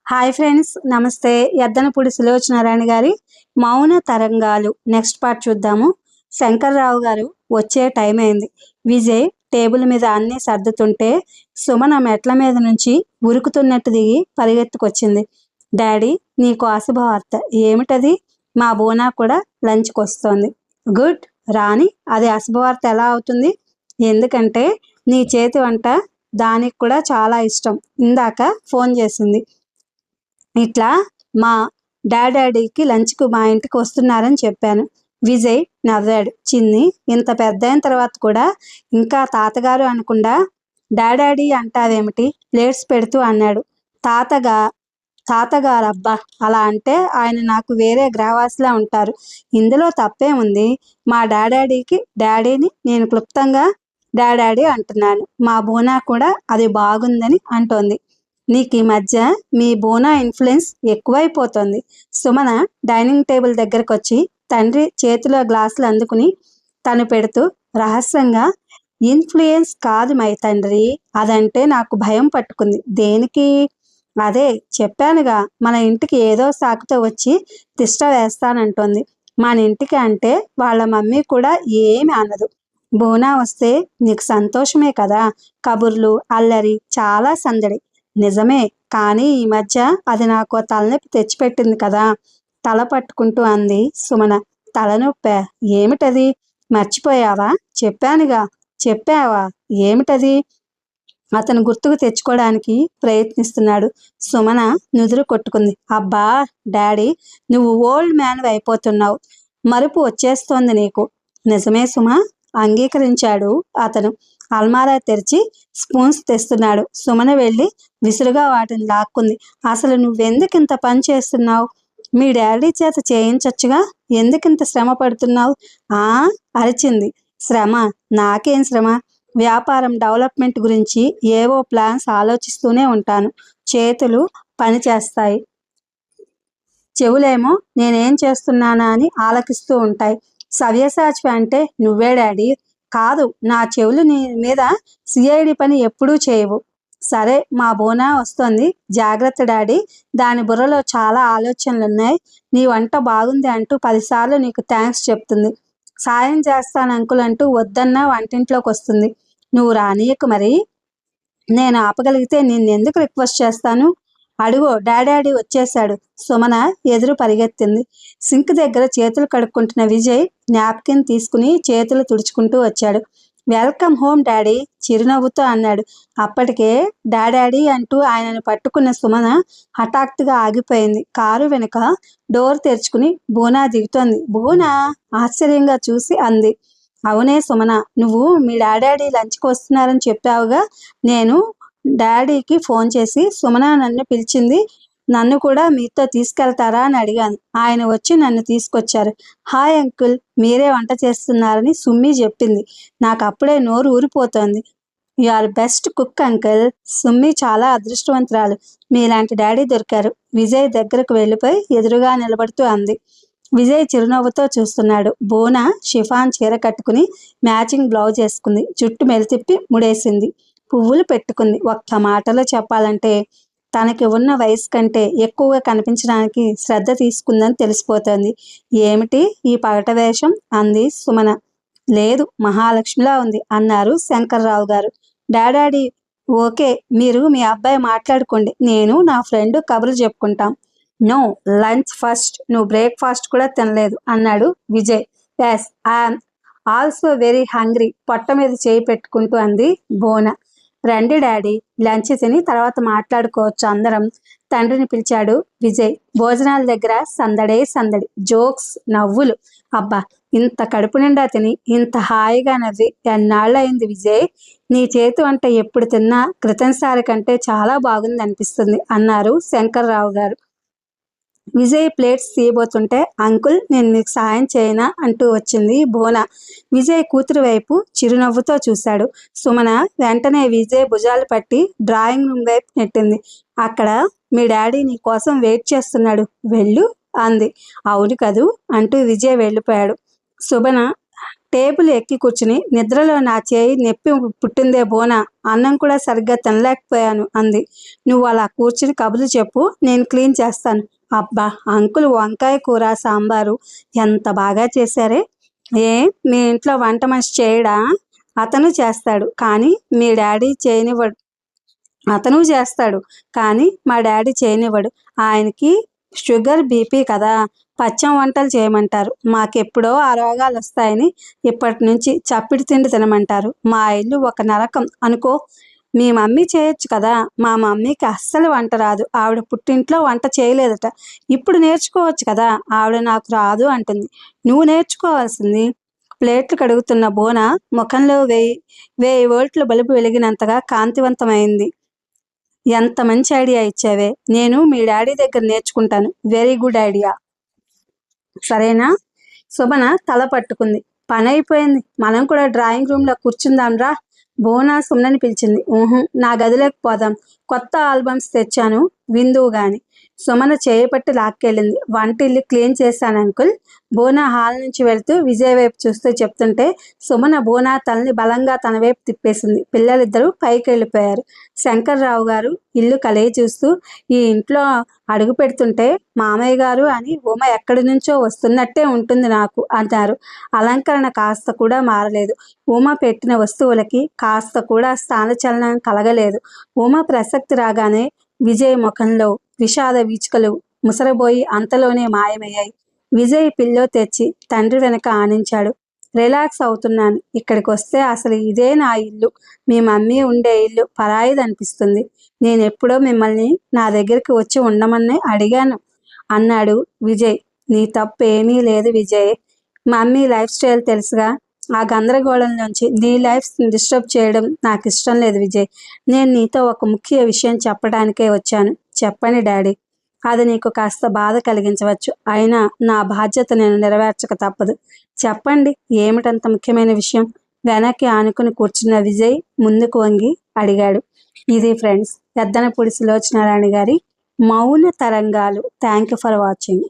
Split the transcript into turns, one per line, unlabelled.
Hi friends, నమస్తే. ఎద్దనపూడి సులోచనారాయణ గారి మౌన తరంగాలు నెక్స్ట్ పార్ట్ చూద్దాము. శంకర్రావు గారు వచ్చే టైం అయింది. విజయ్ టేబుల్ మీద అన్నీ సర్దుతుంటే సుమన మెట్ల మీద నుంచి ఉరుకుతున్నట్టు దిగి పరిగెత్తుకొచ్చింది. డాడీ, నీకు అశుభవార్త. ఏమిటది? మా బోనా కూడా లంచ్కి వస్తోంది. గుడ్, రాని. అది అశుభవార్త ఎలా అవుతుంది? ఎందుకంటే నీ చేతి వంట దానికి కూడా చాలా ఇష్టం. ఇందాక ఫోన్ చేసింది. ఇట్లా మా డాడీకి లంచ్కు మా ఇంటికి వస్తున్నారని చెప్పాను. విజయ్ నవ్వాడు. చిన్ని ఇంత పెద్ద అయిన తర్వాత కూడా ఇంకా తాతగారు అనకుండా డాడీ అంటావేమిటి? ప్లేట్స్ పెడుతూ అన్నాడు. తాతగారు అబ్బా, అలా అంటే ఆయన నాకు వేరే గ్రహవాసిలా ఉంటారు. ఇందులో తప్పేముంది? మా డాడీని నేను క్లుప్తంగా డాడీ అంటున్నాను. మా బోనా కూడా అది బాగుందని అంటోంది. నీకు ఈ మధ్య మీ బోనా ఇన్ఫ్లుయెన్స్ ఎక్కువైపోతుంది. సుమన డైనింగ్ టేబుల్ దగ్గరకు వచ్చి తండ్రి చేతిలో గ్లాసులు అందుకుని తను పెడుతూ రహస్యంగా, ఇన్ఫ్లుయెన్స్ కాదు మై తండ్రి, అదంటే నాకు భయం పట్టుకుంది. దేనికి? అదే చెప్పానుగా, మన ఇంటికి ఏదో సాకుతో వచ్చి తిష్ట వేస్తానంటోంది. మన ఇంటికి అంటే వాళ్ళ మమ్మీ కూడా ఏమి అనదు. బోనా వస్తే నీకు సంతోషమే కదా. కబుర్లు, అల్లరి, చాలా సందడి. నిజమే, కానీ ఈ మధ్య అది నాకు తలనొప్పి తెచ్చిపెట్టింది కదా. తల పట్టుకుంటూ అంది సుమన. తలనొప్పా? ఏమిటది? మర్చిపోయావా? చెప్పానుగా. చెప్పావా? ఏమిటది? అతను గుర్తుకు తెచ్చుకోవడానికి ప్రయత్నిస్తున్నాడు. సుమన నుదురు కొట్టుకుంది. అబ్బా డాడీ, నువ్వు ఓల్డ్ మ్యాన్ అయిపోతున్నావు. మరుపు వచ్చేస్తోంది నీకు. నిజమే సుమ, అంగీకరించాడు అతను. అల్మారా తెరిచి స్పూన్స్ తెస్తున్నాడు. సుమన వెళ్ళి విసురుగా వాటిని లాక్కుంది. అసలు నువ్వెందుకు ఇంత పని చేస్తున్నావు? మీ డాడీ చేత చేయించచ్చుగా, ఎందుకింత శ్రమ పడుతున్నావు? అరిచింది. శ్రమ? నాకేం శ్రమ? వ్యాపారం డెవలప్మెంట్ గురించి ఏవో ప్లాన్స్ ఆలోచిస్తూనే ఉంటాను. చేతులు పని చేస్తాయి, చెవులేమో నేనేం చేస్తున్నానా అని ఆలకిస్తూ ఉంటాయి. సవ్యసాచి అంటే నువ్వే డాడీ. కాదు, నా చెవులు నీ మీద సిఐడి పని ఎప్పుడూ చేయవు. సరే, మా బోనా వస్తోంది, జాగ్రత్త డాడీ. దాని బుర్రలో చాలా ఆలోచనలున్నాయి. నీ వంట బాగుంది అంటూ 10 సార్లు నీకు థ్యాంక్స్ చెప్తుంది. సాయం చేస్తాను అంకుల్ అంటూ వద్దన్నా వంటింట్లోకి వస్తుంది. నువ్వు రానీయకు మరి. నేను ఆపగలిగితే నిన్నెందుకు రిక్వెస్ట్ చేస్తాను? అడుగో డాడీ వచ్చేశాడు. సుమన ఎదురు పరిగెత్తింది. సింక్ దగ్గర చేతులు కడుక్కుంటున్న విజయ్ నాప్కిన్ తీసుకుని చేతులు తుడుచుకుంటూ వచ్చాడు. వెల్కమ్ హోమ్ డాడీ, చిరునవ్వుతో అన్నాడు. అప్పటికే డాడీ అంటూ ఆయనను పట్టుకున్న సుమన హఠాత్తుగా ఆగిపోయింది. కారు వెనుక డోర్ తెరుచుకుని బోనా దిగుతోంది. బోనా ఆశ్చర్యంగా చూసి అంది. అవునే సుమన, నువ్వు మీ డాడీ లంచ్కి వస్తున్నారని చెప్పావుగా. నేను డాడీకి ఫోన్ చేసి సుమన నన్ను పిలిచింది, నన్ను కూడా మీతో తీసుకెళ్తారా అని అడిగాను. ఆయన వచ్చి నన్ను తీసుకొచ్చారు. హాయ్ అంకుల్, మీరే వంట చేస్తున్నారని సుమ్మి చెప్పింది. నాకు అప్పుడే నోరు ఊరిపోతోంది. You are best cook uncle. Summi చాలా అదృష్టవంతురాలు. మీలాంటి డాడీ దొరికారు. విజయ్ దగ్గరకు వెళ్ళిపోయి ఎదురుగా నిలబడుతూ అంది. విజయ్ చిరునవ్వుతో చూస్తున్నాడు. బోనా షిఫాన్ చీర కట్టుకుని మ్యాచింగ్ బ్లౌజ్ వేసుకుంది. జుట్టు మెలితిప్పి ముడేసింది. పువ్వులు పెట్టుకుంది. ఒక్క మాటలో చెప్పాలంటే తనకి ఉన్న వయసు కంటే ఎక్కువగా కనిపించడానికి శ్రద్ధ తీసుకుందని తెలిసిపోతుంది. ఏమిటి ఈ పగట వేషం? అంది సుమన. లేదు, మహాలక్ష్మిలా ఉంది అన్నారు శంకర్రావు గారు. డాడీ ఓకే, మీరు మీ అబ్బాయి మాట్లాడుకోండి, నేను నా ఫ్రెండ్ కబుర్లు చెప్పుకుంటాం. No, lunch first. నువ్వు బ్రేక్ఫాస్ట్ కూడా తినలేదు అన్నాడు Vijay. Yes, I'm also very hungry. పొట్ట మీద చేయి పెట్టుకుంటూ అంది బోనా. రండి డాడీ, లంచ్ తిని తర్వాత మాట్లాడుకోవచ్చు అందరం, తండ్రిని పిలిచాడు విజయ్. భోజనాల దగ్గర సందడే సందడి, జోక్స్, నవ్వులు. అబ్బా, ఇంత కడుపు నిండా తిని ఇంత హాయిగా నవ్వి ఎన్నాళ్ళయింది విజయ్. నీ చేతి వంట ఎప్పుడు తిన్నా క్రితంసారి కంటే చాలా బాగుంది అనిపిస్తుంది అన్నారు శంకర్రావు గారు. విజయ్ ప్లేట్స్ తీయబోతుంటే అంకుల్, నేను నీకు సాయం చేయనా అంటూ వచ్చింది బోనా. విజయ్ కూతురు వైపు చిరునవ్వుతో చూశాడు. సుమన వెంటనే విజయ్ భుజాలు పట్టి డ్రాయింగ్ రూమ్ వైపు నెట్టింది. అక్కడ మీ డాడీ నీ కోసం వెయిట్ చేస్తున్నాడు, వెళ్ళు అంది. అవును కదూ అంటూ విజయ్ వెళ్ళిపోయాడు. సుమన టేబుల్ ఎక్కి కూర్చుని నిద్రలో నా చేయి నొప్పి పుట్టిందే బోనా, అన్నం కూడా సరిగ్గా తినలేకపోయాను అంది. నువ్వు అలా కూర్చుని కబుర్లు చెప్పు, నేను క్లీన్ చేస్తాను. అబ్బా, అంకుల్ వంకాయ కూర సాంబారు ఎంత బాగా చేశారే. ఏ, మీ ఇంట్లో వంట మనిషి చేయడా? అతను చేస్తాడు కానీ మీ డాడీ చేయనివ్వడు. అతను చేస్తాడు కానీ మా డాడీ చేయనివ్వడు. ఆయనకి షుగర్ బీపీ కదా, పచ్చం వంటలు చేయమంటారు. మాకెప్పుడో ఆ రోగాలు వస్తాయని ఇప్పటి నుంచి చప్పిడి తిండి తినమంటారు. మా ఇల్లు ఒక నరకం అనుకో. మీ మమ్మీ చేయొచ్చు కదా. మా మమ్మీకి అస్సలు వంట రాదు. ఆవిడ పుట్టింట్లో వంట చేయలేదట. ఇప్పుడు నేర్చుకోవచ్చు కదా. ఆవిడ నాకు రాదు అంటుంది. నువ్వు నేర్చుకోవాల్సింది. ప్లేట్లు కడుగుతున్న బోన ముఖంలో 1000 వోల్ట్ల బల్బు వెలిగినంతగా కాంతివంతమైంది. ఎంత మంచి ఐడియా ఇచ్చావే. నేను మీ డాడీ దగ్గర నేర్చుకుంటాను. Very good idea. సరేనా? శోభన తల పట్టుకుంది. పని అయిపోయింది, మనం కూడా డ్రాయింగ్ రూమ్లో కూర్చుందాం రా. బోనా సుమనని పిలిచింది. నా గదిలోకి పోదాం, కొత్త ఆల్బమ్స్ తెచ్చాను, విందువు గాని. సుమన చేయపట్టి లాక్కెళ్ళింది. వంటిల్లు క్లీన్ చేశాను అంకుల్. బోనా హాల్ నుంచి వెళ్తూ విజయ్ వైపు చూస్తూ చెప్తుంటే సుమన బోనా తలని బలంగా తన వైపు తిప్పేసింది. పిల్లలిద్దరూ పైకి వెళ్ళిపోయారు. శంకర్రావు గారు ఇల్లు కలిగి చూస్తూ, ఈ ఇంట్లో అడుగు పెడుతుంటే మామయ్య గారు అని ఉమ ఎక్కడి నుంచో వస్తున్నట్టే ఉంటుంది నాకు అన్నారు. అలంకరణ కాస్త కూడా మారలేదు. ఉమ పెట్టిన వస్తువులకి కాస్త కూడా స్థానచలనం కలగలేదు. ఉమ ప్రసక్తి రాగానే విజయ్ ముఖంలో విషాద వీచికలు ముసరబోయి అంతలోనే మాయమయ్యాయి. విజయ్ పిల్లో తెచ్చి తండ్రి వెనక ఆనించాడు. రిలాక్స్ అవుతున్నాను. ఇక్కడికి వస్తే అసలు ఇదే నా ఇల్లు. మీ మమ్మీ ఉండే ఇల్లు పరాయిదనిపిస్తుంది. నేనెప్పుడో మిమ్మల్ని నా దగ్గరికి వచ్చి ఉండమని అడిగాను అన్నాడు విజయ్. నీ తప్పు ఏమీ లేదు విజయ్. మమ్మీ లైఫ్ స్టైల్ తెలుసుగా. ఆ గందరగోళంలోంచి నీ లైఫ్ డిస్టర్బ్ చేయడం నాకు ఇష్టం లేదు విజయ్. నేను నీతో ఒక ముఖ్య విషయం చెప్పడానికే వచ్చాను. చెప్పండి డాడీ. అది నీకు కాస్త బాధ కలిగించవచ్చు, అయినా నా బాధ్యత నేను నెరవేర్చక తప్పదు. చెప్పండి, ఏమిటంత ముఖ్యమైన విషయం? వెనక్కి ఆనుకుని కూర్చున్న విజయ్ ముందుకు వంగి అడిగాడు. ఇది ఫ్రెండ్స్, పెద్దనపూడి సులోచనారాయణ గారి మౌన తరంగాలు. Thank you for watching.